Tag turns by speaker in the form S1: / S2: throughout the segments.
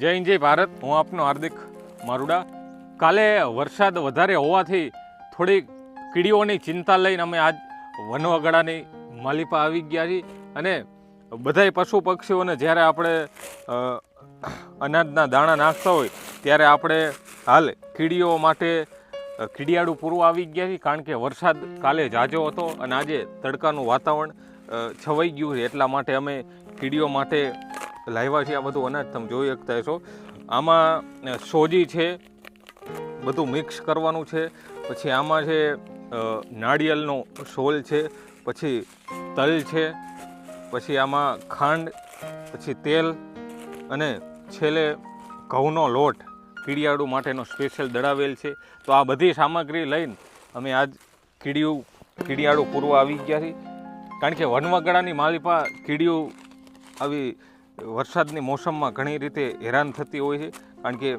S1: જય હિન્દ જય ભારત. હું આપનો હાર્દિક મારુડા. કાલે વરસાદ વધારે હોવાથી થોડીક કીડીઓની ચિંતા લઈને અમે આજ વનવાગડાની માલિપા આવી ગયા છીએ. અને બધાય પશુ પક્ષીઓને જ્યારે આપણે અનાજના દાણા નાખતા હોય ત્યારે આપણે હાલ કીડીઓ માટે કીડિયાળું પૂરું આવી ગયા છીએ. કારણ કે વરસાદ કાલે ઝાઝો હતો અને આજે તડકાનું વાતાવરણ છવાઈ ગયું છે, એટલા માટે અમે કીડીઓ માટે લાવ્યા છીએ આ બધું અનાજ. તમે જોઈ શકતા છો આમાં સોજી છે, બધું મિક્સ કરવાનું છે. પછી આમાં છે નાળિયેરનો સોલ છે, પછી તલ છે, પછી આમાં ખાંડ, પછી તેલ અને છેલ્લે ઘઉંનો લોટ કીડિયાળું માટેનો સ્પેશિયલ દળાવેલ છે. તો આ બધી સામગ્રી લઈને અમે આજ કીડિયાળું પૂરવા આવી ગયા છીએ. કારણ કે વનવાગડાની માલિપા કીડીયું આવી વરસાદની મોસમમાં ઘણી રીતે હેરાન થતી હોય છે. કારણ કે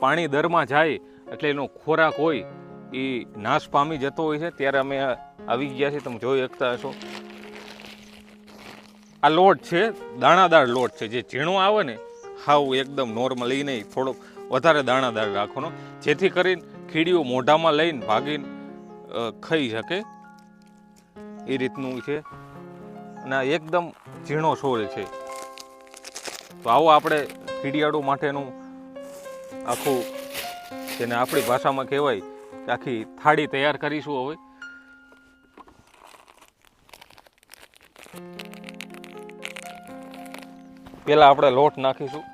S1: પાણી દરમાં જાય એટલે એનો ખોરાક હોય એ નાશ પામી જતો હોય છે. ત્યારે અમે આવી ગયા છીએ. તમે જોઈ શકતા હશો આ લોટ છે, દાણાદાર લોટ છે. જે ઝીણો આવે ને હાવ એકદમ નોર્મલ એ નહીં, થોડોક વધારે દાણાદાર રાખવાનો, જેથી કરીને કીડીઓ મોઢામાં લઈને ભાગીને ખાઈ શકે એ રીતનું છે. અને એકદમ ઝીણો સોળ છે. તો આવો આપણે કીડિયાળું માટેનું આખું, જેને આપણી ભાષામાં કહેવાય કે આખી થાળી તૈયાર કરીશું. હવે પહેલાં આપણે લોટ નાખીશું.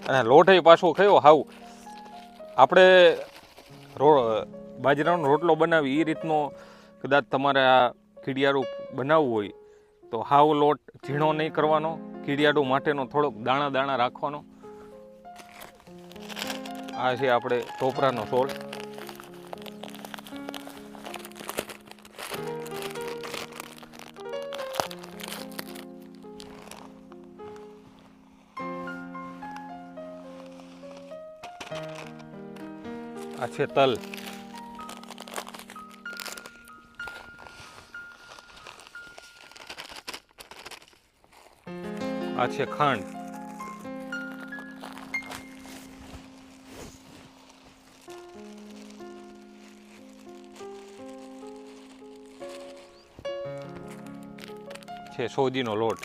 S1: અને લોટ એ પાછો કયો હાવ આપણે બાજરાનો રોટલો બનાવી એ રીતનો કદાચ તમારે આ કીડિયાળું બનાવવું હોય તો હાવ લોટ ઝીણો નહીં કરવાનો. કીડિયાળું માટેનો થોડોક દાણા દાણા રાખવાનો. આ છે આપણે ટોપરાનો સોળ. આ છે તલ. આ છે ખાંડ. છે સોજીનો લોટ.